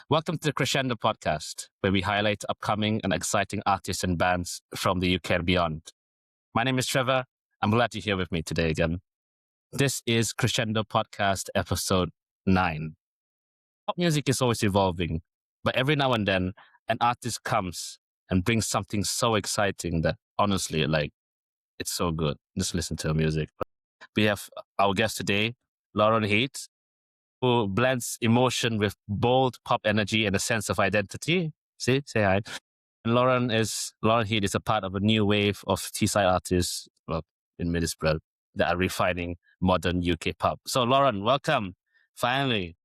Welcome to the Crescendo podcast, where we highlight upcoming and exciting artists and bands from the UK and beyond. My name is Trevor. I'm glad you're here with me today again. This is Crescendo podcast episode 9. Pop music is always evolving, but every now and then, an artist comes and brings something so exciting that honestly, it's so good. Just listen to her music. We have our guest today, Loren Heat, who blends emotion with bold pop energy and a sense of identity. See, say hi. And Loren Heat is a part of a new wave of Teesside artists, in Middlesbrough, that are refining modern UK pop. So Loren, welcome. Finally,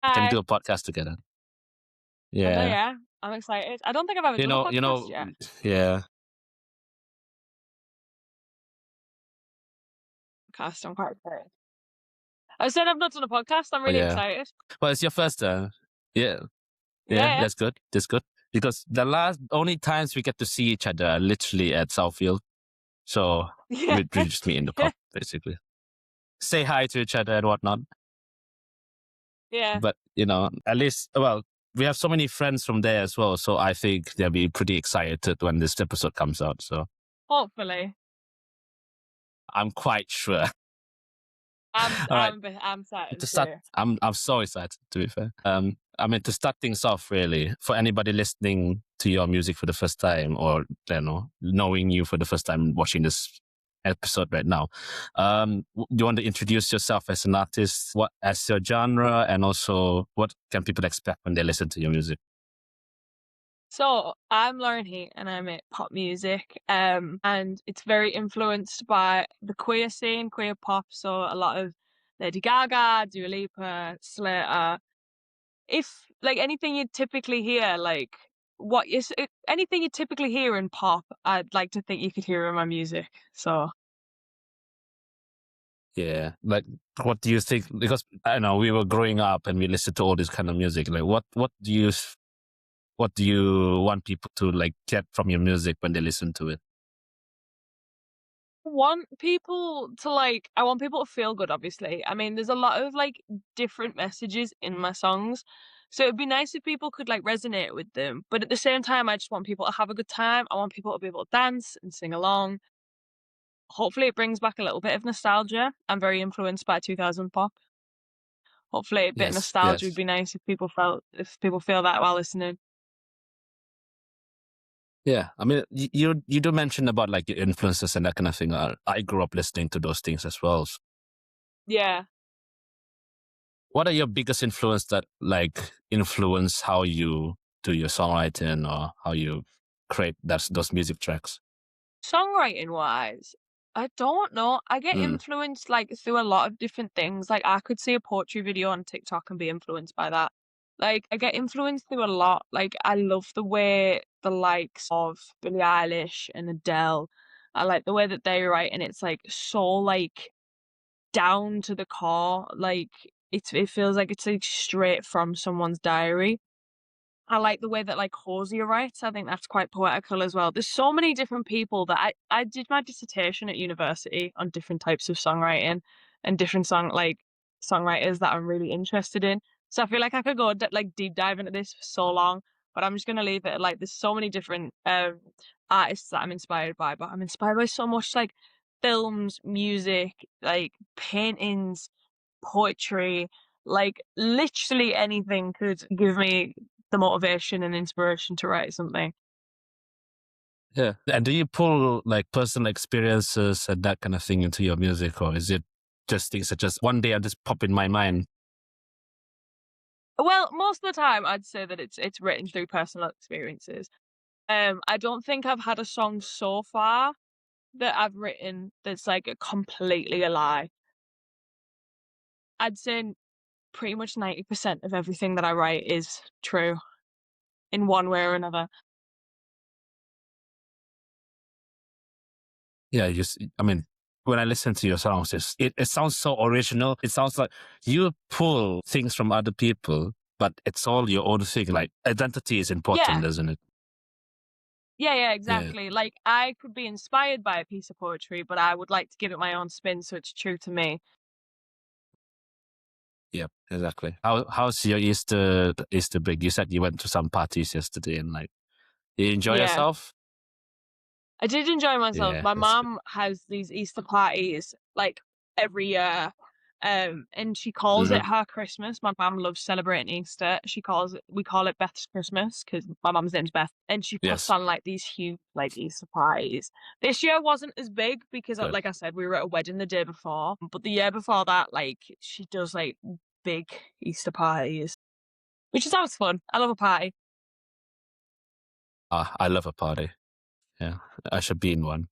we can do Hi. a podcast together. I know, Yeah. yeah. I'm excited. I don't think I've ever done a podcast yet. Yeah. I'm quite excited. I said I've not done a podcast. I'm really Yeah. excited. Well, it's your first time. Yeah. Yeah. That's good. That's good. Because the only times we get to see each other are literally at Southfield. So Yeah. we just meet in the pub, basically. Say hi to each other and whatnot. Yeah. But, at least, we have so many friends from there as well. So I think they'll be pretty excited when this episode comes out. So Hopefully. I'm quite sure. I'm All right. excited To start, too. I'm so excited, to be fair. To start things off, really, for anybody listening to your music for the first time, or knowing you for the first time, watching this episode right now, do you want to introduce yourself as an artist, what as your genre, and also what can people expect when they listen to your music? So I'm Loren Heat and I make pop music. And it's very influenced by the queer scene, queer pop. So a lot of Lady Gaga, Dua Lipa, Slater. If anything you typically hear, anything you typically hear in pop, I'd like to think you could hear in my music. So Yeah, what do you think? Because I know we were growing up and we listened to all this kind of music. What do you want people to get from your music when they listen to it? I want people to feel good, obviously. I mean, there's a lot of different messages in my songs. So it'd be nice if people could resonate with them. But at the same time, I just want people to have a good time. I want people to be able to dance and sing along. Hopefully it brings back a little bit of nostalgia. I'm very influenced by 2000 pop. Hopefully a bit of Yes, nostalgia would yes. be nice if people feel that while listening. Yeah, I mean, you do mention about your influences and that kind of thing. I grew up listening to those things as well. Yeah. What are your biggest influence that influence how you do your songwriting or how you create those music tracks? Songwriting wise, I don't know. I get influenced through a lot of different things. Like I could see a poetry video on TikTok and be influenced by that. Like I get influenced through a lot. Like I love the way the likes of Billie Eilish and Adele, I like the way that they write and it's so down to the core. It feels like it's straight from someone's diary. I like the way that Hosier writes. I think that's quite poetical as well. There's so many different people that I did my dissertation at university on different types of songwriting and different songwriters that I'm really interested in. So I feel like I could go deep dive into this for so long, but I'm just gonna leave it at there's so many different artists that I'm inspired by. But I'm inspired by so much films, music, paintings, poetry, literally anything could give me the motivation and inspiration to write something. Yeah. And do you pull personal experiences and that kind of thing into your music, or is it just things that just one day I just pop in my mind? Well, most of the time I'd say that it's written through personal experiences. I don't think I've had a song so far that I've written that's completely a lie. I'd say pretty much 90% of everything that I write is true in one way or another. Yeah, when I listen to your songs, it sounds so original. It sounds like you pull things from other people, but it's all your own thing. Like identity is important, Yeah. isn't it? Yeah, Yeah. exactly. Like I could be inspired by a piece of poetry, but I would like to give it my own spin so it's true to me. Yep, exactly. How's your Easter break? You said you went to some parties yesterday and like you enjoy Yeah. yourself? I did enjoy myself. Yeah, My that's good. mum has these Easter parties like every year. And she calls Hmm. it her Christmas. My mum loves celebrating Easter. We call it Beth's Christmas because my mum's name's Beth. And she puts Yes, on like these huge like Easter parties. This year wasn't as big because good. like I said, we were at a wedding the day before. But the year before that, like she does like big Easter parties, which is always fun. I love a party. I love a party. Yeah, I should be in one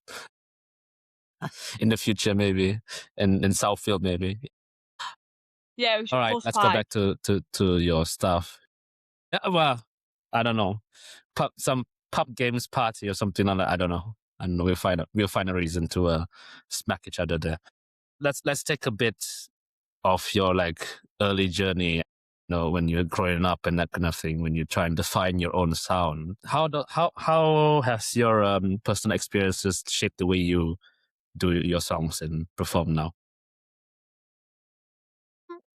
in the future, maybe in Southfield, maybe. Yeah, we All should right, host a let's go party. back to your stuff. Yeah, well, I don't know, some pub games party or something like that. I don't know. And we'll find a reason to smack each other there. Let's take a bit of your like early journey. You know, when you're growing up and that kind of thing. When you're trying to find your own sound, how has your personal experiences shaped the way you do your songs and perform now?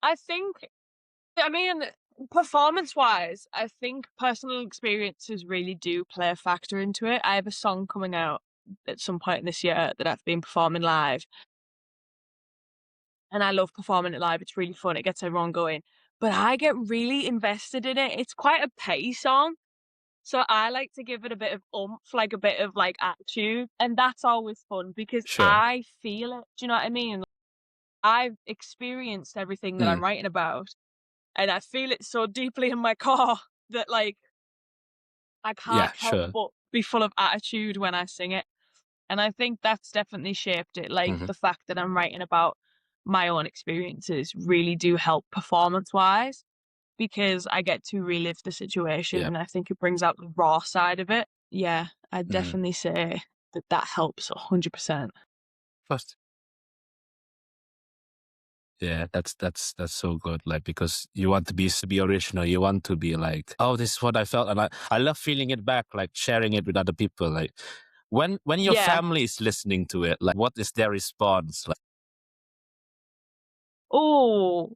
I think I mean, performance wise, I think personal experiences really do play a factor into it. I have a song coming out at some point this year that I've been performing live, and I love performing it live. It's really fun, it gets everyone going. But I get really invested in it. It's quite a petty song. So I like to give it a bit of oomph, like a bit of like attitude. And that's always fun because Sure. I feel it. Do you know what I mean? I've experienced everything that I'm Mm, writing about, and I feel it so deeply in my core that like I yeah, can't help sure. but be full of attitude when I sing it. And I think that's definitely shaped it. Like Hmm. the fact that I'm writing about my own experiences really do help performance wise because I get to relive the situation Yeah. and I think it brings out the raw side of it. Yeah, I'd Hmm. definitely say that that helps 100%. First. Yeah, that's so good. Like because you want to be original. You want to be like, oh, this is what I felt, and I love feeling it back, like sharing it with other people. Like when your Yeah. family is listening to it, like what is their response? Like, Oh,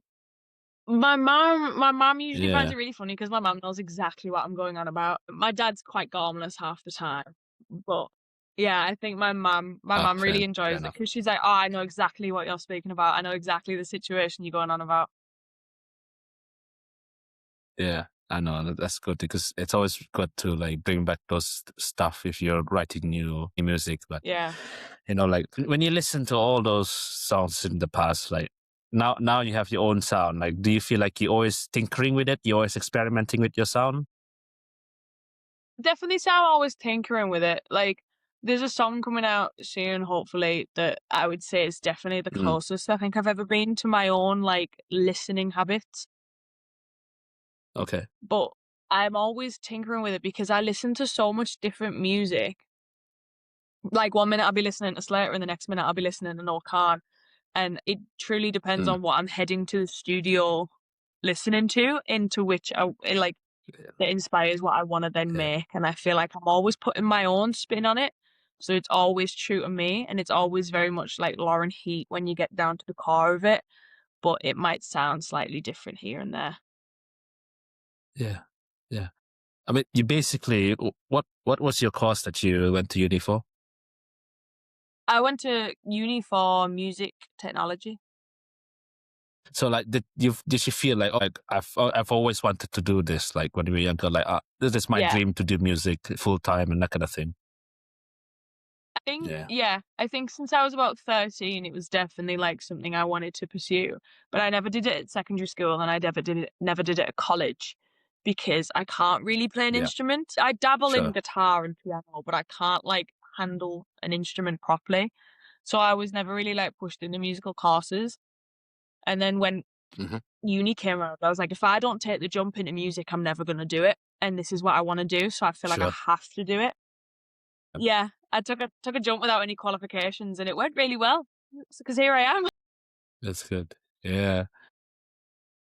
my mom usually finds yeah, it really funny because my mom knows exactly what I'm going on about. My dad's quite harmless half the time, but yeah, I think my mom really fair enjoys it enough. because she's like, "Oh, I know exactly what you're speaking about. I know exactly the situation you're going on about." Yeah, I know that's good because it's always good to like bring back those stuff if you're writing new music. But Yeah. you know, like when you listen to all those songs in the past, like now you have your own sound. Like, do you feel like you're always tinkering with it? You're always experimenting with your sound? Definitely, so I'm always tinkering with it. Like, there's a song coming out soon, hopefully, that I would say is definitely the Mm, closest I think I've ever been to my own like listening habits. okay. But I'm always tinkering with it because I listen to so much different music. Like, one minute I'll be listening to Slater, and the next minute I'll be listening to No Khan, and it truly depends Mm, on what I'm heading to the studio listening to, into which like, yeah, that inspires what I wanna then yeah, make, and I feel like I'm always putting my own spin on it, so it's always true to me, and it's always very much like Loren Heat when you get down to the core of it, but it might sound slightly different here and there. yeah, yeah. I mean, you basically what was your course that you went to uni for? I went to uni for music technology. So like, did you feel like, oh, like I've always wanted to do this? Like when you were younger, like this is my Yeah. dream to do music full time and that kind of thing. Yeah. I think since I was about 13, it was definitely like something I wanted to pursue. But I never did it at secondary school and I never did it at college because I can't really play an Yeah. instrument. I dabble in Sure. guitar and piano, but I can't like handle an instrument properly. So I was never really like pushed into musical courses. And then when Hmm. uni came around, I was like, if I don't take the jump into music, I'm never gonna do it. And this is what I want to do, so I feel like I Sure. have to do it. Yeah, I took a jump without any qualifications, and it went really well. Because here I am. That's good. Yeah.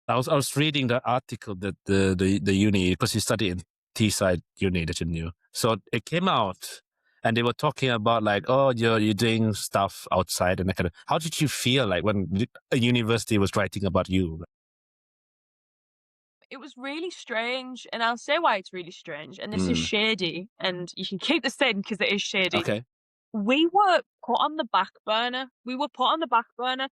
I was reading the article that the uni, because you study in Teesside Uni, didn't you? So it came out and they were talking about like, oh, you're doing stuff outside and that kind of. How did you feel like when a university was writing about you? It was really strange, and I'll say why it's really strange, and this is Mm. shady, and you can keep this in because it is shady. Okay. We were put on the back burner. We were put on the back burner.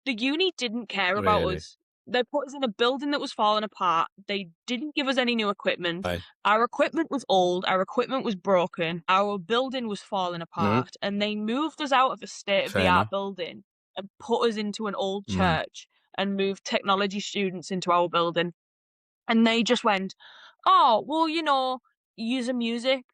The uni didn't care about Really? us. They put us in a building that was falling apart. They didn't give us any new equipment. Right. Our equipment was old. Our equipment was broken. Our building was falling Mm. apart. And they moved us out of a state of the Fair art enough. building and put us into an old Mm. church and moved technology students into our building. And they just went, oh, well, use a music.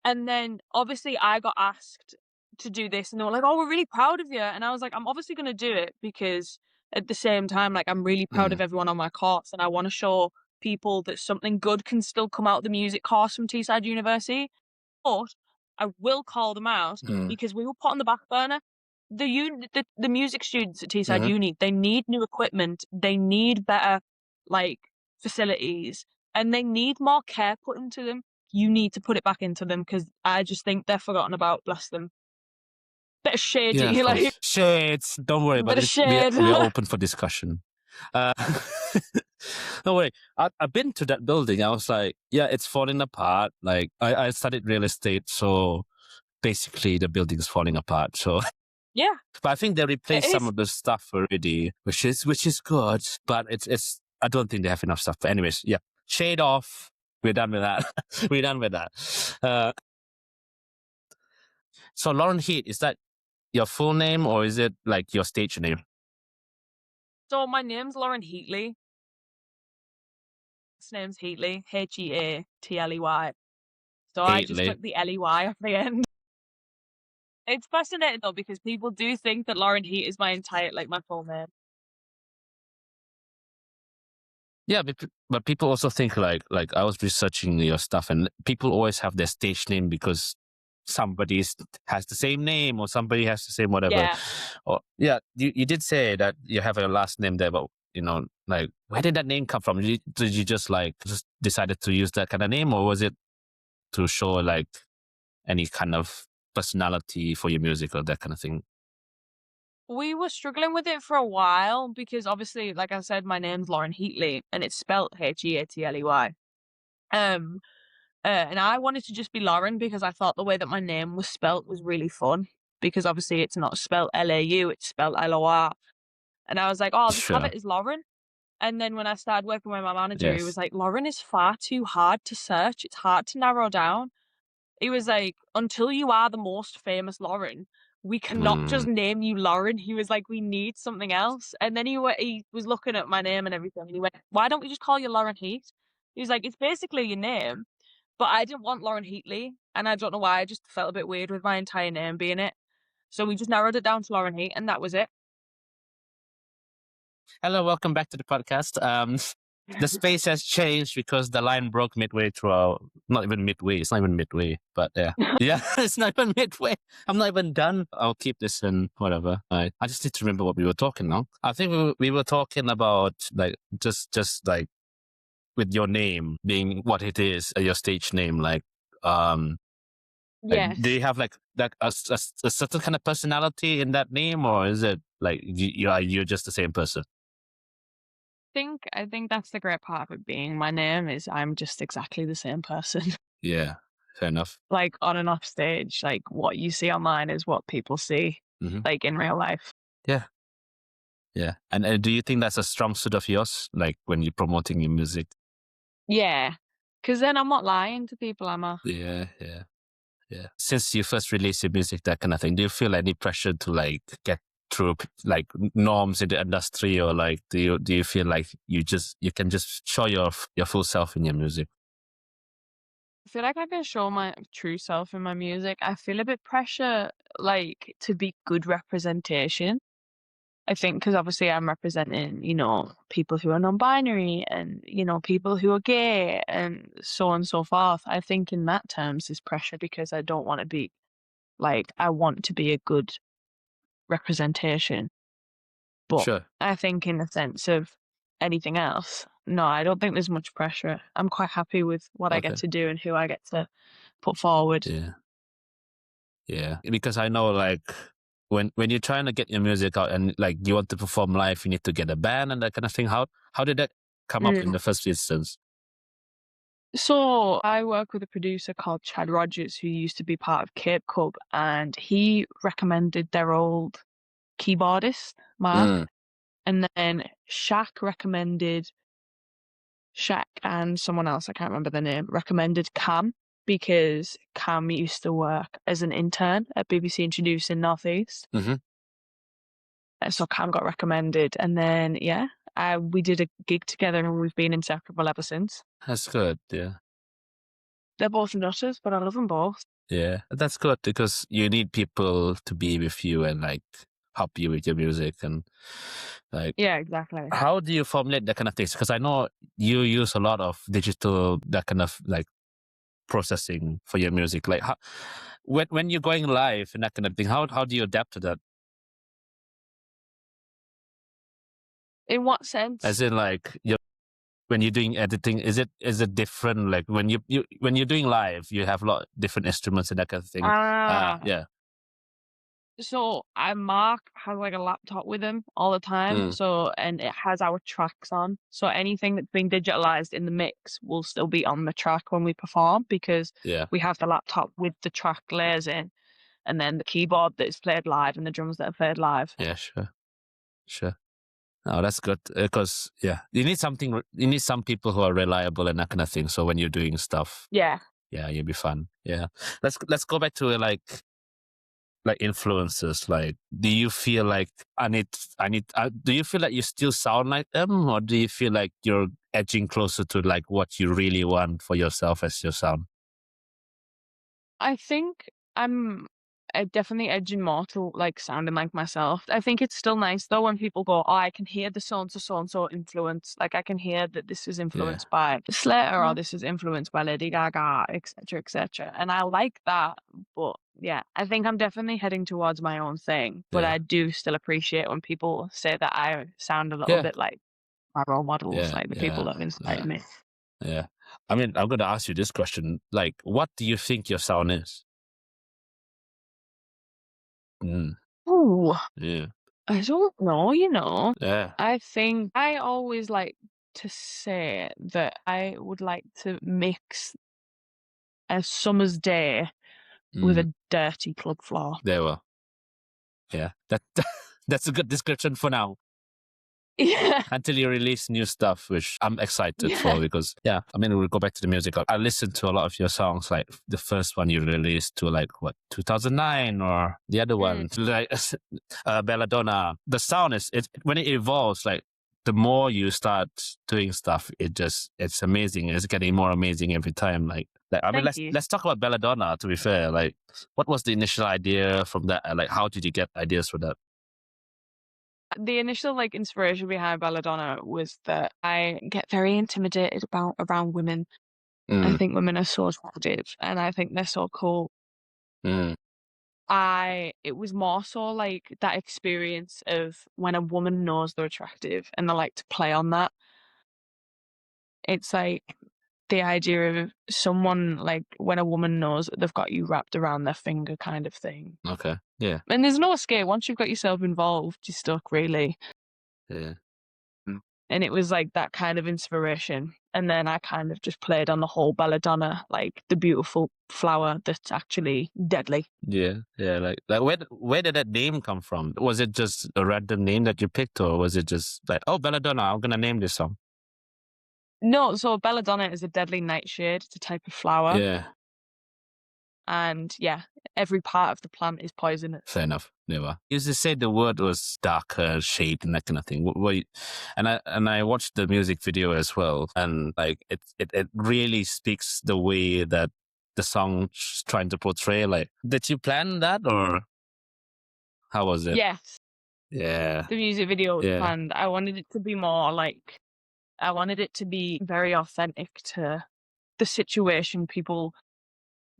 And then obviously I got asked to do this, and they were like, oh, we're really proud of you. And I was like, I'm obviously going to do it because at the same time, like, I'm really proud Mm. of everyone on my course, and I want to show people that something good can still come out of the music course from Teesside University. But I will call them out Mm. because we were put on the back burner. The music students at Teesside Mhm. Uni, they need new equipment. They need better, like, facilities, and they need more care put into them. You need to put it back into them because I just think they're forgotten about. Bless them. Bit of Yeah, of shady, like course. Shades. Don't worry about bit of it. shade. We are open for discussion. Uh, don't worry. I've been to that building. I was like, yeah, it's falling apart. Like I studied real estate, so basically the building is falling apart. So, Yeah, but I think they it replaced some is. of the stuff already, which is good. But it's I don't think they have enough stuff. But anyways, yeah, shade off. We're done with that. We're done with that. So Loren Heat, is that your full name or is it like your stage name? So my name's Loren Heatley. His name's Heatley, Heatley. So I just Heatley. took the Ley off the end. It's fascinating though because people do think that Loren Heat is my full name. Yeah, but people also think like I was researching your stuff, and people always have their stage name because somebody has the same name or somebody has the same whatever. Yeah. Or yeah, you did say that you have a last name there, but like where did that name come from? Did you just decided to use that kind of name, or was it to show like any kind of personality for your music or that kind of thing? We were struggling with it for a while because obviously, like I said, my name's Loren Heatley and it's spelled Heatley. Um, and I wanted to just be Lauren because I thought the way that my name was spelt was really fun because obviously it's not spelled Lau, it's spelled Lor. And I was like, oh, I'll just have Sure. it as Lauren. And then when I started working with my manager, he was Yes. like, Lauren is far too hard to search. It's hard to narrow down. He was like, until you are the most famous Lauren, we cannot just name you Lauren. He was like, we need something else. And then he was looking at my name and everything, and he went, why don't we just call you Loren Heat? He was like, it's basically your name, but I didn't want Loren Heatley, and I don't know why. I just felt a bit weird with my entire name being it. So we just narrowed it down to Loren Heat, and that was it. Hello, welcome back to the podcast. The space has changed because the line broke midway through not even midway. It's not even midway, but yeah. Yeah, it's not even midway. I'm not even done. I'll keep this in whatever. I just need to remember what we were talking now. I think we were talking about like, just like with your name being what it is, your stage name, Yes. do you have like a certain kind of personality in that name, or is it like you're just the same person? I think that's the great part of it being my name is I'm just exactly the same person. Yeah, fair enough. Like on and off stage, like what you see online is what people see, like in real life. Yeah. Yeah. And do you think that's a strong suit of yours, like when you're promoting your music? Yeah, because then I'm not lying to people, am I? Yeah. Since you first released your music, that kind of thing, do you feel any pressure to like get through like norms in the industry, or like do you feel like you can just show your full self in your music? I feel like I can show my true self in my music. I feel a bit pressure, like to be good representation. I think because obviously I'm representing, people who are non-binary and, people who are gay and so on and so forth. I think in that terms is pressure because I don't want to be I want to be a good representation. But Sure. I think in the sense of anything else, no, I don't think there's much pressure. I'm quite happy with what I get Okay. to do and who I get to put forward. Yeah. Because I know like when you're trying to get your music out and like you want to perform live, you need to get a band and that kind of thing. How did that come up in the first instance? So I work with a producer called Chad Rogers, who used to be part of Cape Cub, and he recommended their old keyboardist, Mark. And then Shaq and someone else, I can't remember the name, recommended Cam because Cam used to work as an intern at BBC Introducing Northeast. So Cam got recommended, and then we did a gig together, and we've been inseparable ever since. That's good. Yeah. They're both nutters, but I love them both. Yeah, that's good because you need people to be with you and like help you with your music and like. Yeah, exactly. How do you formulate that kind of things? Because I know you use a lot of digital, that kind of like processing for your music. Like how, when you're going live and that kind of thing, how do you adapt to that? In what sense? As in like when you're doing editing, is it different? Like when you're doing live, you have a lot of different instruments and that kind of thing. Yeah. So Mark has like a laptop with him all the time. So, and it has our tracks on. So anything that's being digitalized in the mix will still be on the track when we perform because we have the laptop with the track layers in, and then the keyboard that is played live and the drums that are played live. Yeah, sure. Oh, that's good because you need some people who are reliable and that kind of thing. So when you're doing stuff, you'll be fun. Yeah, let's go back to like influencers. Like, do you feel like do you feel like you still sound like them, or do you feel like you're edging closer to like what you really want for yourself as your sound? I think I'm definitely edging more to like sounding like myself. I think it's still nice though when people go, "Oh, I can hear the so and so influence. Like I can hear that this is influenced by Slater or this is influenced by Lady Gaga, etc., etc." And I like that, but I think I'm definitely heading towards my own thing. But I do still appreciate when people say that I sound a little bit like my role models, like the people that have inspired me. Yeah. I mean, I'm going to ask you this question. Like, what do you think your sound is? Ooh. Yeah. I don't know, Yeah. I think I always like to say that I would like to mix a summer's day with a dirty club floor. There we Yeah. That's a good description for now. Yeah. Until you release new stuff, which I'm excited for because, I mean, we'll go back to the music. I listened to a lot of your songs, like the first one you released to like, 2009 or the other one, like Belladonna. The sound when it evolves, like the more you start doing stuff, it's amazing. It's getting more amazing every time. Like I mean, let's talk about Belladonna, to be fair. Like, what was the initial idea from that? Like, how did you get ideas for that? The initial like inspiration behind Belladonna was that I get very intimidated around women. I think women are so attractive and I think they're so cool. It was more so like that experience of when a woman knows they're attractive and they like to play on that. It's like the idea of someone like when a woman knows that they've got you wrapped around their finger kind of thing. Okay. Yeah. And there's no escape. Once you've got yourself involved, you're stuck really. Yeah. And it was like that kind of inspiration. And then I kind of just played on the whole Belladonna, like the beautiful flower that's actually deadly. Yeah. Like where did that name come from? Was it just a random name that you picked, or was it just like, oh, Belladonna, I'm gonna name this song? No, so Belladonna is a deadly nightshade. It's a type of flower. Yeah. And every part of the plant is poisonous. Fair enough. Never. You just said the word was darker shade and that kind of thing. And I watched the music video as well, and like it really speaks the way that the song's trying to portray. Like, did you plan that or how was it? Yes. Yeah. The music video was planned. I wanted it to be more like, I wanted it to be very authentic to the situation people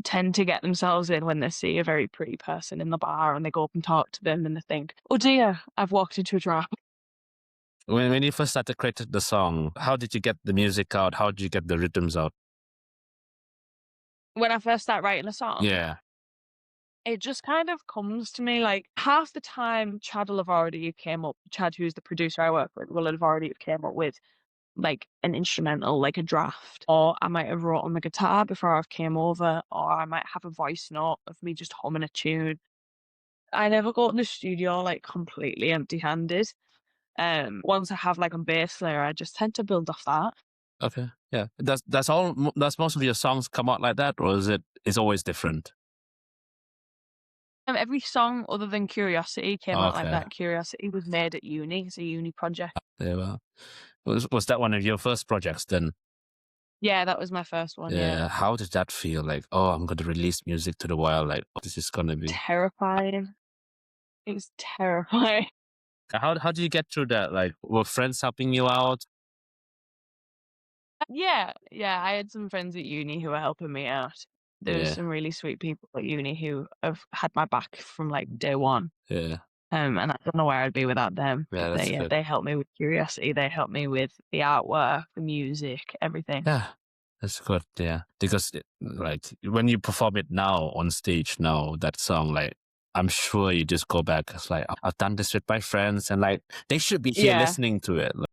tend to get themselves in when they see a very pretty person in the bar and they go up and talk to them and they think, oh dear, I've walked into a trap. When you first started creating the song, how did you get the music out? How did you get the rhythms out? When I first start writing a song? Yeah. It just kind of comes to me like half the time Chad, who's the producer I work with, will have already came up with like an instrumental, like a draft, or I might have wrote on the guitar before I came over, or I might have a voice note of me just humming a tune. I never go in the studio like completely empty-handed. Once I have like a base layer, I just tend to build off that. Okay. Yeah. That's all. Does most of your songs come out like that, or is it's always different? Every song other than Curiosity came out like Okay. that. Curiosity was made at uni. It's a uni project. Yeah. Well, was that one of your first projects then? Yeah, that was my first one. Yeah. Yeah. How did that feel? Like, oh, I'm going to release music to the world. Like, this is going to be. Terrifying. It was terrifying. How do you get through that? Like, were friends helping you out? Yeah, yeah. I had some friends at uni who were helping me out. There was Yeah. some really sweet people at uni who have had my back from like day one. Yeah. And I don't know where I'd be without them. Yeah. But That's good. they helped me with Curiosity. They helped me with the artwork, the music, everything. Yeah. That's good. Yeah. Because like when you perform it now on stage now, that song, like, I'm sure you just go back. It's like, I've done this with my friends and like, they should be here Yeah. listening to it. Like,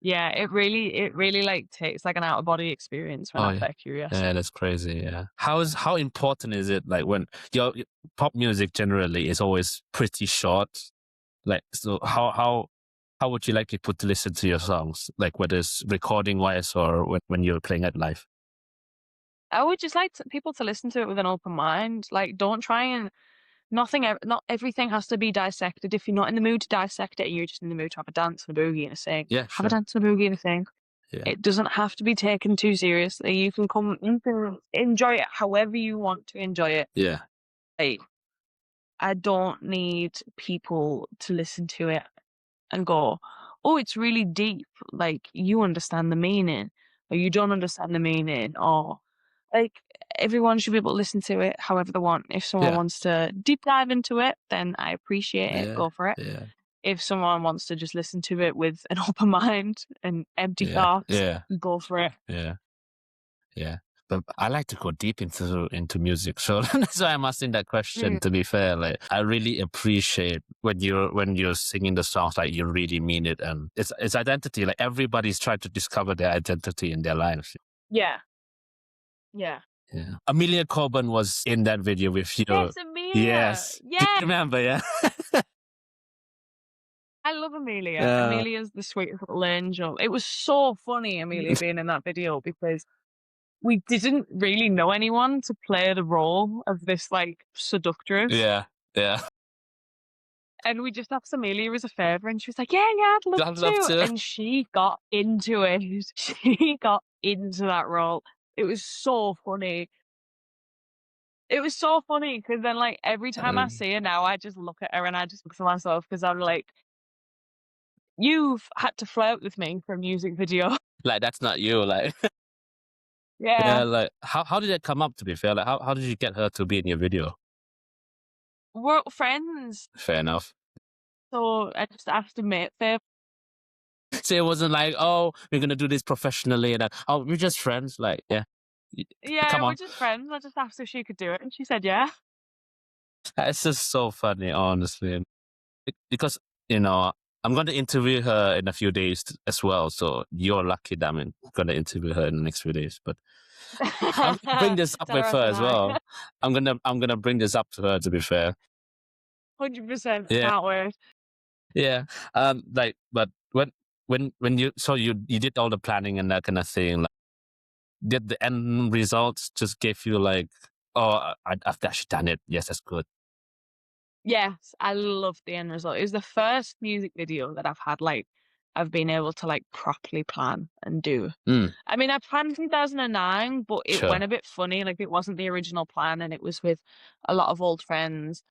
Yeah, it really like takes like an out of body experience when oh, I yeah. play Curiosity. Yeah, that's crazy. Yeah. How important is it? Like when your pop music generally is always pretty short. Like, so how would you like people to listen to your songs? Like whether it's recording wise or when you're playing it live? I would just like people to listen to it with an open mind. Like, don't try and not everything has to be dissected. If you're not in the mood to dissect it, and you're just in the mood to have a dance and a boogie and a sing. Yeah, Have a sure. dance and a boogie and a sing. Yeah. It doesn't have to be taken too seriously. You can enjoy it however you want to enjoy it. Yeah. Like, I don't need people to listen to it and go, oh, it's really deep. Like, you understand the meaning, or you don't understand the meaning, or like, everyone should be able to listen to it however they want. If someone Yeah. wants to deep dive into it, then I appreciate it. Yeah. Go for it. Yeah. If someone wants to just listen to it with an open mind and empty Yeah. thoughts, Yeah. go for it. Yeah. Yeah. But I like to go deep into music. So that's why I'm asking that question, to be fair. Like I really appreciate when you're singing the songs, like you really mean it, and it's identity. Like everybody's trying to discover their identity in their lives. Yeah. Yeah. Yeah. Amelia Coburn was in that video with you. Yes, Amelia. Yes. Do Yeah. you remember? Yeah. I love Amelia. Yeah. Amelia's the sweetest little angel. It was so funny, Amelia being in that video, because we didn't really know anyone to play the role of this like seductress. Yeah. Yeah. And we just asked Amelia as a favour, and she was like, yeah, I'd love to. And she got into it. She got into that role. It was so funny. It was so funny because then, like, every time I see her now, I just look at her and I just look to myself because I'm like, you've had to flirt with me for a music video. Like that's not you. Like Yeah. like how did it come up? To be fair, like how did you get her to be in your video? We're friends. Fair enough. So I just asked a mate favour. So it wasn't like, oh, we're gonna do this professionally, and oh, we're just friends. Like, yeah, Yeah, come on. we're just friends. I just asked if she could do it, and she said yeah. It's just so funny, honestly, because you know I'm going to interview her in a few days as well. So you're lucky that I'm going to interview her in the next few days. But I'm gonna bring this up Tell with her I her said as hi. well. I'm gonna bring this up to her. To be fair, 100%. Yeah. Can't wait. yeah. Like, but when you did all the planning and that kind of thing, like, did the end results just give you like, oh, I've actually done it. Yes, that's good. Yes, I loved the end result. It was the first music video that I've been able to like properly plan and do. I mean, I planned 2009, but it Sure. went a bit funny. Like, it wasn't the original plan, and it was with a lot of old friends,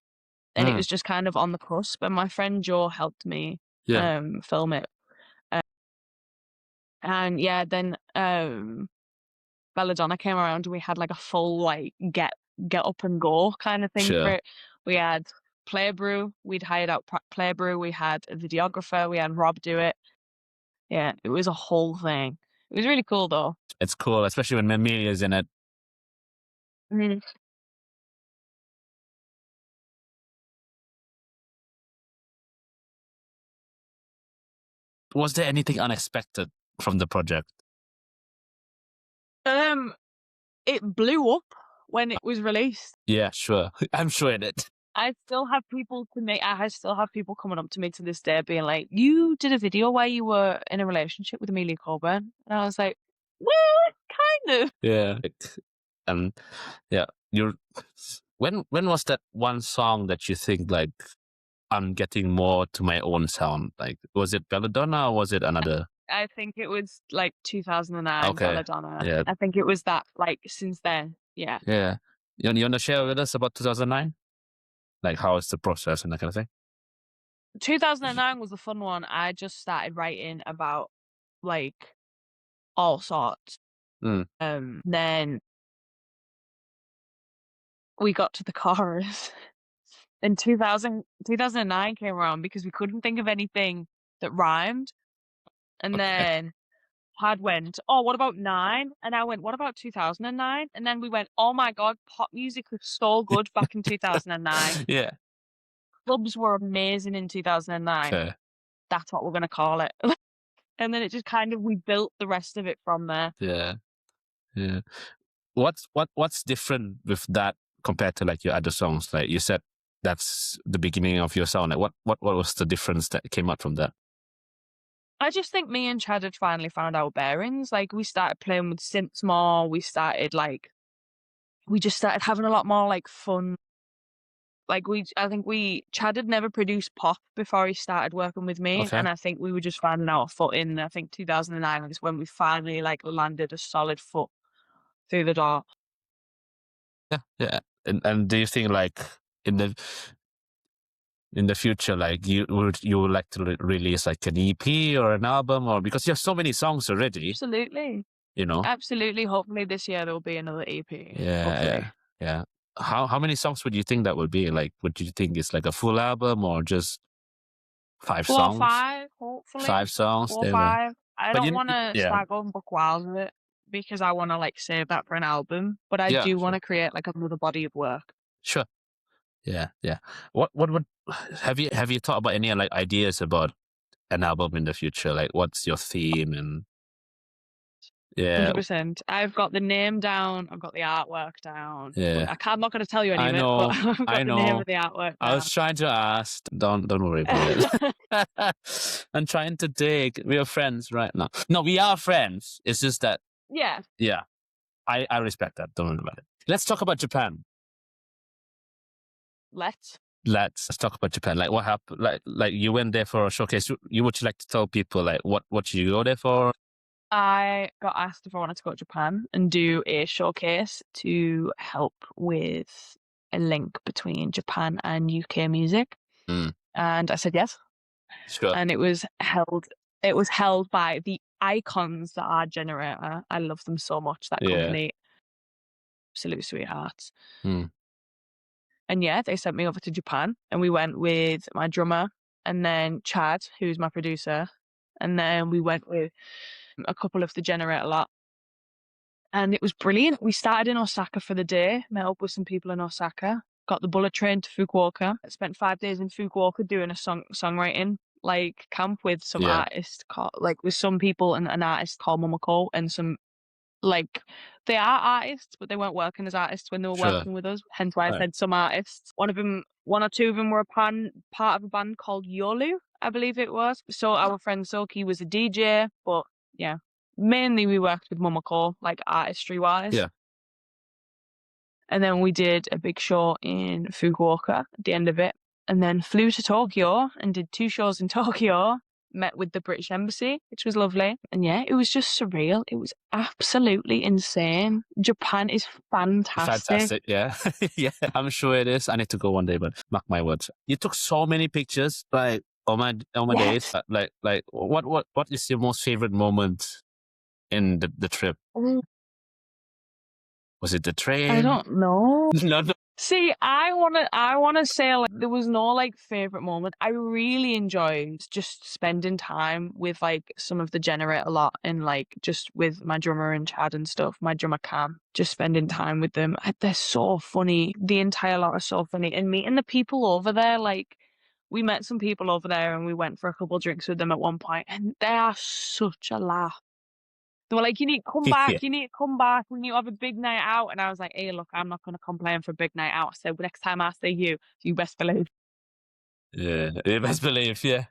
and it was just kind of on the cusp. And my friend Joe helped me film it. And yeah, then Belladonna came around, and we had like a full like get up and go kind of thing for it. We had Playbrew. We'd hired out Playbrew. We had a videographer. We had Rob do it. Yeah, it was a whole thing. It was really cool though. It's cool, especially when Amelia's in it. Mhm. Was there anything unexpected from the project? It blew up when it was released. Yeah, sure. I'm sure it did. I still have people coming up to me to this day being like, "You did a video where you were in a relationship with Amelia Coburn," and I was like, "Well, kind of." Yeah. And yeah, when was that one song that you think like I'm getting more to my own sound? Like, was it Belladonna or was it another? I think it was like 2009 Okay. Belladonna. Yeah. I think it was that. Like since then, yeah. Yeah. You want to share with us about 2009? Like, how is the process and that kind of thing? 2009 was the fun one. I just started writing about like all sorts. Then we got to the chorus. And 2009 came around because we couldn't think of anything that rhymed. And then Had went, "Oh, what about 9?" And I went, "What about 2009?" And then we went, "Oh my God, pop music was so good back in 2009. Yeah. Clubs were amazing in 2009. Okay. That's what we're going to call it." And then it just we built the rest of it from there. Yeah. Yeah. What's different with that compared to like your other songs? Like you said, that's the beginning of your sound. Like what was the difference that came out from that? I just think me and Chad had finally found our bearings. Like we started playing with synths more. We just started having a lot more like fun. Like Chad had never produced pop before he started working with me. Okay. And I think we were just finding our foot in. I think 2009 is when we finally like landed a solid foot through the door. Yeah. Yeah. And do you think like in the future, like you would like to release like an EP or an album, or because you have so many songs already? Absolutely. You know? Absolutely. Hopefully this year there will be another EP. Yeah. Hopefully. Yeah. How many songs would you think that would be? Like, would you think it's like a full album or just 5 4 or songs? 5, hopefully. 5 songs. 4 or 5. I But don't want to start going book wild with it because I want to like save that for an album. But I do want to create like another body of work. Sure. Yeah. Yeah. What would have you thought about any like ideas about an album in the future? Like, what's your theme and 100%. I've got the name down. I've got the artwork down. Yeah. I'm not going to tell you any of it, but I've got the name of the artwork down. I was trying to ask. Don't worry about it. I'm trying to dig. We are friends right now. No, we are friends. It's just that. Yeah. Yeah. I respect that. Don't worry about it. Let's talk about Japan. Let's talk about Japan. Like what happened? Like you went there for a showcase. Would you like to tell people like what you go there for? I got asked if I wanted to go to Japan and do a showcase to help with a link between Japan and UK music. And I said yes. Sure. And it was held by the icons that are Generator. I love them so much, that company. Absolute sweethearts. And yeah, they sent me over to Japan and we went with my drummer and then Chad, who's my producer. And then we went with a couple of the Generator lot. And it was brilliant. We started in Osaka for the day, met up with some people in Osaka, got the bullet train to Fukuoka. I spent 5 days in Fukuoka doing a songwriting like camp with some artists, with some people and an artist called Momoko and some like they are artists, but they weren't working as artists when they were working with us. Hence why I said some artists. One or two of them were part of a band called Yolu, I believe it was. So our friend Soki was a DJ, but yeah, mainly we worked with Momoko, like artistry wise. Yeah. And then we did a big show in Fukuoka at the end of it, and then flew to Tokyo and did 2 shows in Tokyo. Met with the British Embassy, which was lovely. And yeah, it was just surreal. It was absolutely insane. Japan is fantastic. Yeah. Yeah, I'm sure it is. I need to go one day, but mark my words. You took so many pictures, like on my days. Like what is your most favorite moment in the trip? Was it the train? I don't know. No. See, I wanna say like there was no like favorite moment. I really enjoyed just spending time with like some of the Generator lot and like just with my drummer and Chad and stuff. My drummer Cam, just spending time with them. They're so funny. The entire lot are so funny, and meeting the people over there. Like we met some people over there and we went for a couple of drinks with them at one point, and they are such a laugh. They were like, you need to come back, Yeah. you need to come back, we need to have a big night out. And I was like, hey, look, I'm not gonna complain for a big night out. So next time I see you best believe. Yeah. You best believe. Yeah.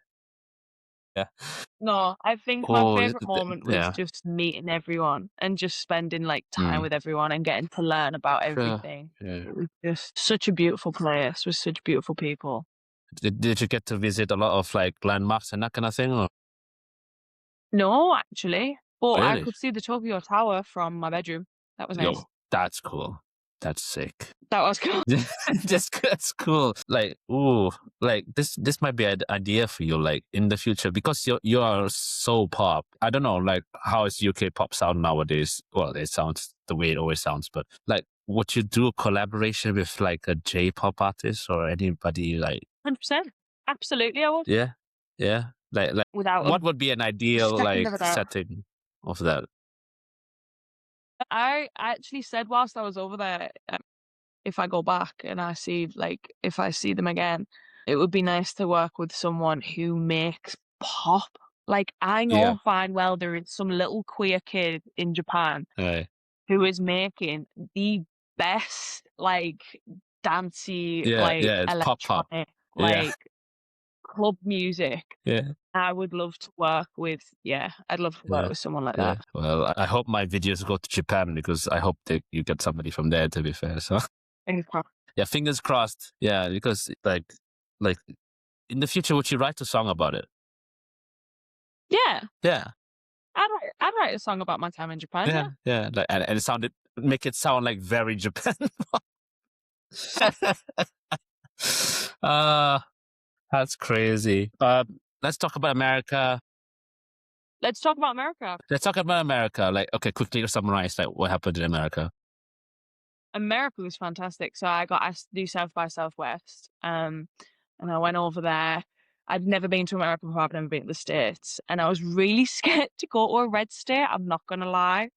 Yeah. No, I think my Oh, favorite moment was yeah. just meeting everyone and just spending like time Mm. with everyone and getting to learn about Sure. everything. Yeah. It was just such a beautiful place with such beautiful people. Did you get to visit a lot of like landmarks and that kind of thing? Or No, actually, but I really? could see the Tokyo Tower from my bedroom. That was nice. Yo, that's cool. That's sick. That was cool. That's cool. Like, ooh, like this might be an idea for you, like in the future, because you are so pop. I don't know, like how is UK pop sound nowadays? Well, it sounds the way it always sounds, but like, would you do a collaboration with like a J-pop artist or anybody? Like, 100%. Absolutely, I would. yeah, yeah. Like, Without what a would be an ideal second like of a doubt. setting of that? I actually said whilst I was over there, if I go back and if I see them again, it would be nice to work with someone who makes pop. Like, I Yeah, know fine well there is some little queer kid in Japan right. who is making the best, like, dancey, like, Yeah. It's pop. electronic, Yeah, like, club music. yeah. I would love to work with, I'd love to work Yeah, with someone like yeah. that. Well, I hope my videos go to Japan because I hope that you get somebody from there. To be fair, so yeah, fingers crossed. Yeah, because like in the future, would you write a song about it? Yeah, Yeah, I'd write a song about my time in Japan, yeah. yeah. Like, and make it sound like very Japan. uh that's crazy. Let's talk about America. Let's talk about America. Let's talk about America. Like, okay, quickly summarize like what happened in America. America was fantastic. So I got asked to do South by Southwest, and I went over there. I'd never been to America before. I've never been to the States, and I was really scared to go to a red state. I'm not gonna lie,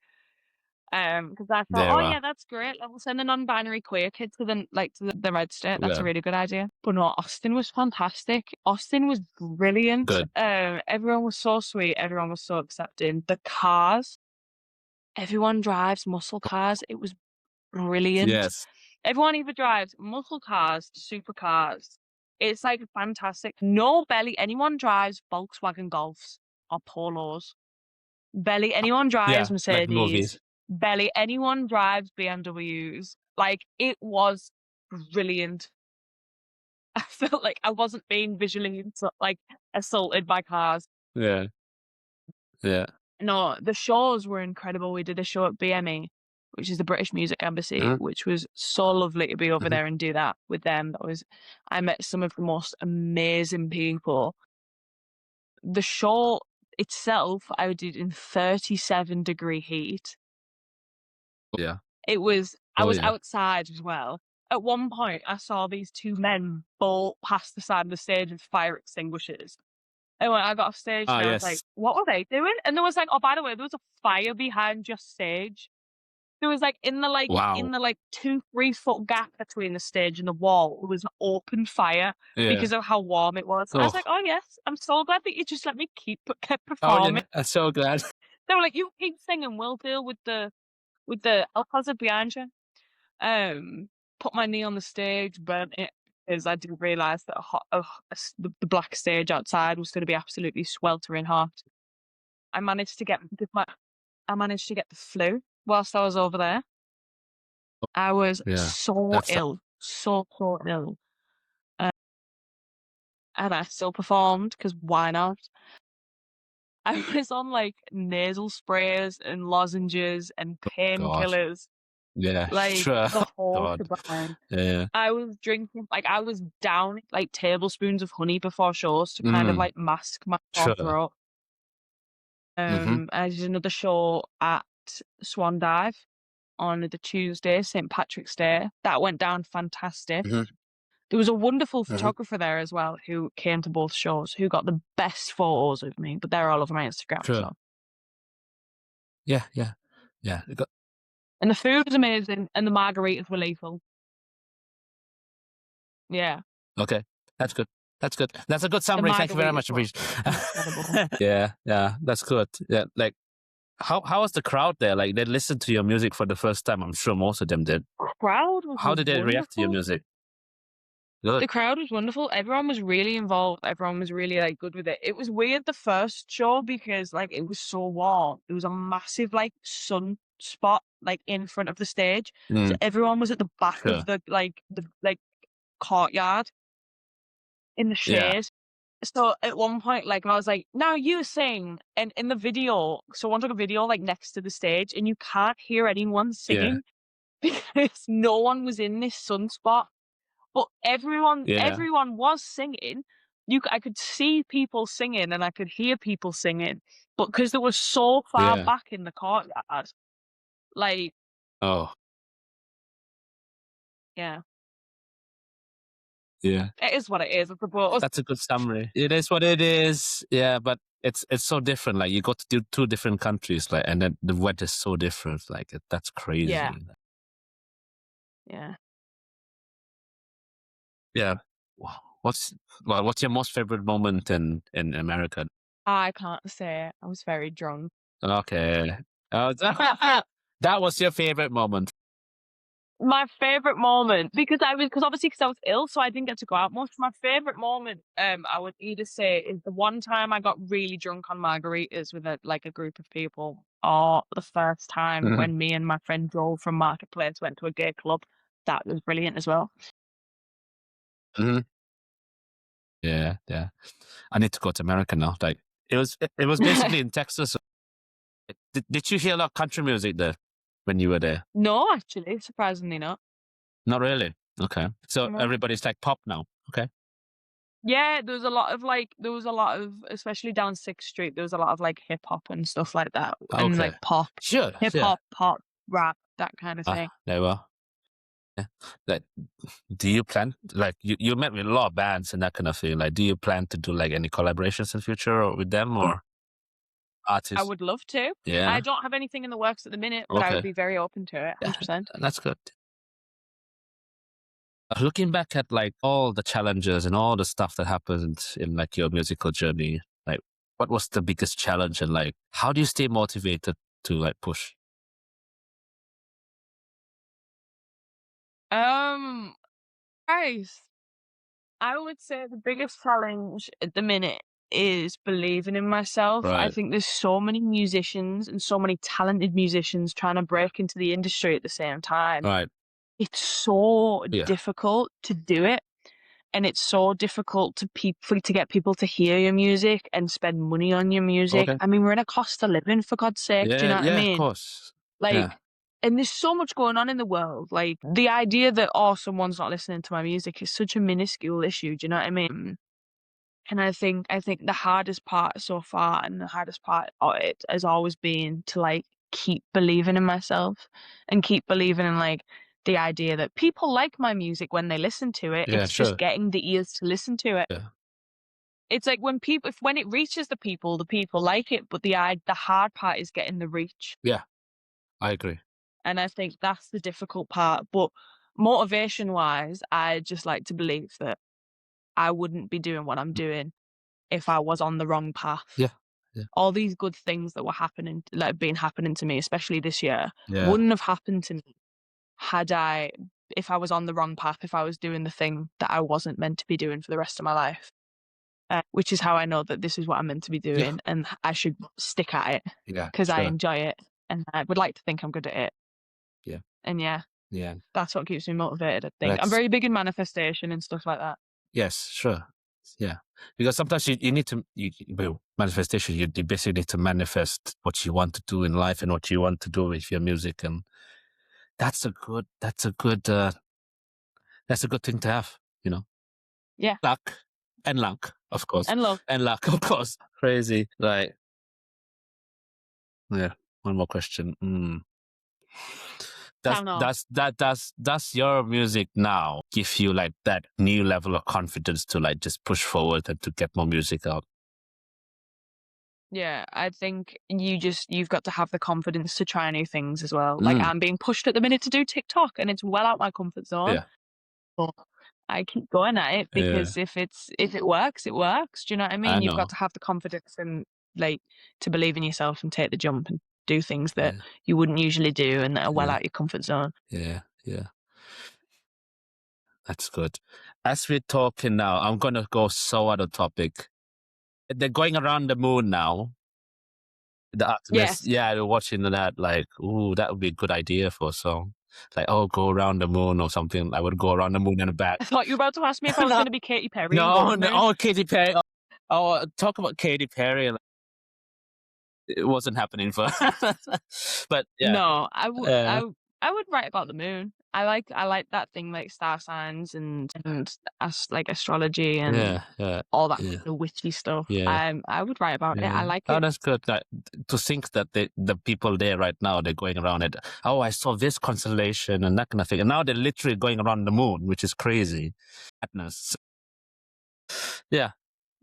because I thought, There oh are. yeah, that's great. Like, we'll send a non-binary queer kid to the red state. That's a Yeah, really good idea. But no, Austin was fantastic. Austin was brilliant. good. Everyone was so sweet. Everyone was so accepting. The cars, everyone drives muscle cars. It was brilliant. Yes. Everyone either drives muscle cars, supercars. It's like fantastic. No belly. Anyone drives Volkswagen Golfs or Polos. Belly. Anyone drives Yeah, like the Mercedes. movies. Belly. Anyone drives BMWs. Like, it was brilliant. I felt like I wasn't being visually assaulted by cars. Yeah, yeah. No, the shows were incredible. We did a show at BME, which is the British Music Embassy, Uh-huh. which was so lovely to be over Mhm. there and do that with them. I met some of the most amazing people. The show itself, I did in 37-degree heat. Yeah. I Oh was yeah. outside as well. At one point, I saw these two men bolt past the side of the stage with fire extinguishers. And when I got off stage Ah and I was like, yes. what were they doing? And there was like, oh, by the way, there was a fire behind your stage. There was like in Wow. the 2-3 foot gap between the stage and the wall, it was an open fire Yeah. because of how warm it was. I was Oh. like, oh yes, I'm so glad that you just let me kept Oh performing. yeah. I'm so glad. They were like, you keep singing, we'll deal with the alcohol behind you. Put my knee on the stage, burnt it because I didn't realise that the black stage outside was going to be absolutely sweltering hot. I managed to get the flu whilst I was over there. I was Yeah. so That's ill, so ill, uh, and I still performed because why not? I was on like nasal sprays and lozenges and God. painkillers, Yeah. like Sure. the whole God. shebang. Yeah. I was drinking, like I was down like tablespoons of honey before shows to kind of Mm. like mask my sore Sure. throat. Mm-hmm. I did another show at Swan Dive on the Tuesday, St. Patrick's Day. That went down fantastic. Mm-hmm. There was a wonderful Mm-hmm. photographer there as well who came to both shows, who got the best photos of me, but they're all over my Instagram. Sure. So. Yeah. Yeah. Yeah. And the food was amazing, and the margaritas were lethal. Yeah. Okay. That's good. That's good. That's a good summary. Thank you very much. Margaritas were incredible. Yeah. Yeah. That's good. Yeah. Like How was the crowd there? Like they listened to your music for the first time. I'm sure most of them did. Crowd was How did they react to your wonderful. music? Good. The crowd was wonderful. Everyone was really involved. Everyone was really like good with it. It was weird the first show because like it was so warm. There was a massive like sun spot like in front of the stage. So everyone was at the back Sure. of the courtyard in the Yeah. shade. So at one point, like I was like, "Now you sing." And in the video, someone took a video like next to the stage, and you can't hear anyone Yeah. singing because no one was in this sunspot. But everyone Yeah. was singing. I could see people singing and I could hear people singing, but because they were so far Yeah. back in the courtyard, like, Oh. yeah, Yeah. it is what it is, I suppose. That's a good summary. It is what it is. Yeah, but it's so different. Like you got to do two different countries, like, and then the weather's so different. Like that's crazy. Yeah, yeah. Yeah. What's your most favorite moment in America? I can't say. I was very drunk. Okay. That was your favorite moment. My favorite moment, because I was ill, so I didn't get to go out much. My favorite moment, I would either say is the one time I got really drunk on margaritas with a group of people, or the first time Mhm. when me and my friend drove from Marketplace, went to a gay club. That was brilliant as well. Mhm. Yeah, yeah. I need to go to America now. Like it was basically in Texas. Did you hear a lot of country music there when you were there? No, actually, surprisingly not. Not really. Okay. So No. everybody's like pop now. Okay. Yeah, there was a lot of, especially down 6th Street, there was a lot of like hip hop and stuff like that, and Okay. like pop, Sure. hip Yeah. hop, pop, rap, that kind of thing. There we are. Yeah. Like, do you plan like you met with a lot of bands and that kind of thing? Like, do you plan to do like any collaborations in future or with them or I artists? would love to. Yeah. I don't have anything in the works at the minute, but I would Okay. be very open to it, Yeah, 100%. that's good. Looking back at like all the challenges and all the stuff that happened in like your musical journey, like what was the biggest challenge and like how do you stay motivated to like push? Um, guys, I would say the biggest challenge at the minute is believing in myself. I Right. think there's so many musicians and so many talented musicians trying to break into the industry at the same time. Right. It's so Yeah. difficult to do it. And it's so difficult to get people to hear your music and spend money on your music. Okay. I mean, we're in a cost of living, for God's sake. Do you Yeah. know what I Yeah. Of mean? course. Like, Yeah. and there's so much going on in the world. Like, the idea that, oh, someone's not listening to my music is such a minuscule issue. Do you know what I mean? And I think the hardest part so far, and the hardest part of it has always been to like keep believing in myself and keep believing in like the idea that people like my music when they listen to it. Yeah. It's just Sure. getting the ears to listen to it. Yeah. It's like when it reaches the people like it, but the hard part is getting the reach. Yeah. I agree. And I think that's the difficult part. But motivation wise, I just like to believe that I wouldn't be doing what I'm doing if I was on the wrong path. Yeah. Yeah. All these good things that have been happening to me, especially this year, Yeah. wouldn't have happened to me if I was on the wrong path, if I was doing the thing that I wasn't meant to be doing for the rest of my life. Which is how I know that this is what I'm meant to be doing, and I should stick at it Yeah. because I Sure. enjoy it, and I would like to think I'm good at it. Yeah. And yeah, Yeah. that's what keeps me motivated, I think. I'm That's very big in manifestation and stuff like that. yes. Sure. Yeah. Because sometimes you need to well, manifestation. You basically need to manifest what you want to do in life and what you want to do with your music, and that's a good thing to have. You know. Yeah. Luck and luck, of course. And love. And luck, of course. Crazy. Right. Yeah. One more question. Hell no. Does your music now give you like that new level of confidence to like just push forward and to get more music out? Yeah, I think you've got to have the confidence to try new things as well. Like I'm being pushed at the minute to do TikTok, and it's well out my comfort zone. Yeah. But I keep going at it because if it works, it works. Do you know what I mean? I You've know. got to have the confidence and like to believe in yourself and take the jump and do things that you wouldn't usually do and that are well out your comfort zone. Yeah. That's good. As we're talking now, I'm going to go so out of topic. They're going around the moon now. The Artemis, Yes. yeah, we're watching that. Like, ooh, that would be a good idea for a song. Like, oh, go around the moon or something. I would go around the moon and back. I thought you were about to ask me if I was No. going to be Katy Perry and go on the moon. Oh, Katy Perry. Oh, talk about Katy Perry. It wasn't happening for. But yeah, No, I would write about the moon. I like that thing like star signs and like astrology and all that kind of witchy stuff. Yeah. I would write about it. I like Oh, it. that's good. Like, to think that the people there right now, they're going around it. Oh, I saw this constellation and that kind of thing. And now they're literally going around the moon, which is crazy. Madness. Yeah,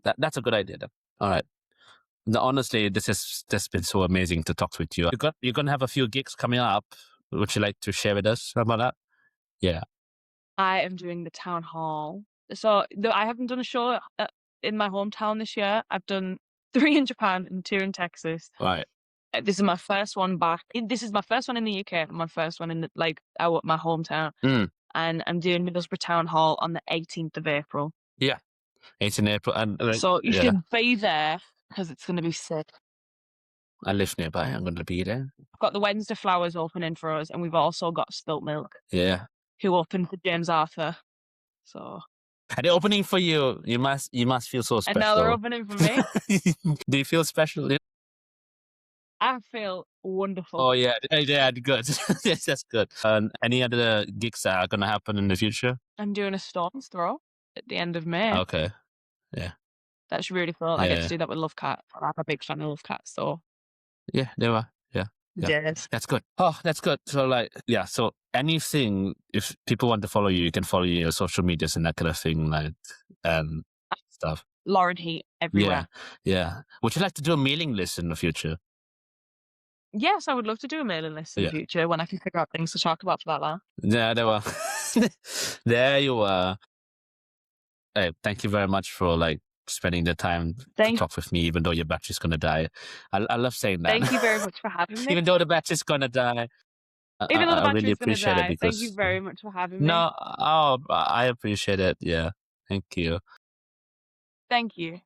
that's a good idea. Then. All right. No, honestly, this has been so amazing to talk with you. You're gonna have a few gigs coming up. Would you like to share with us about that? Yeah. I am doing the town hall. So I haven't done a show in my hometown this year. I've done 3 in Japan and 2 in Texas. Right. This is my first one back. This is my first one in the UK. My first one in my hometown. And I'm doing Middlesbrough Town Hall on the 18th of April. Yeah, 18th April. And so you should be there because it's going to be sick. I live nearby. I'm going to be there. We've got the Wednesday Flowers opening for us, and we've also got Spilt Milk. Yeah. Who opened for James Arthur. So. And they're opening for you. You must feel so special. And now they're opening for me. Do you feel special? I feel wonderful. Oh, yeah. Yeah, good. Yes, that's good. Any other gigs that are going to happen in the future? I'm doing a Stone's Throw at the end of May. Okay. Yeah. That's really cool. I get to do that with Love Cat. I'm a big fan of Love Cat, so. Yeah, they were. Yeah. Yes. That's good. Oh, that's good. So so anything, if people want to follow you, you can follow your social medias and that kind of thing, and stuff. Loren Heat everywhere. Yeah. Would you like to do a mailing list in the future? Yes, I would love to do a mailing list in the future when I can figure out things to talk about for that long. Yeah, there were. There you are. Hey, thank you very much for spending the time to talk with me, even though your battery's going to die. I love saying that. Thank you very much for having me. Even though the battery's going to die. Even though the battery's really appreciate it because... Thank you very much for having me. No, I appreciate it. Yeah. Thank you. Thank you.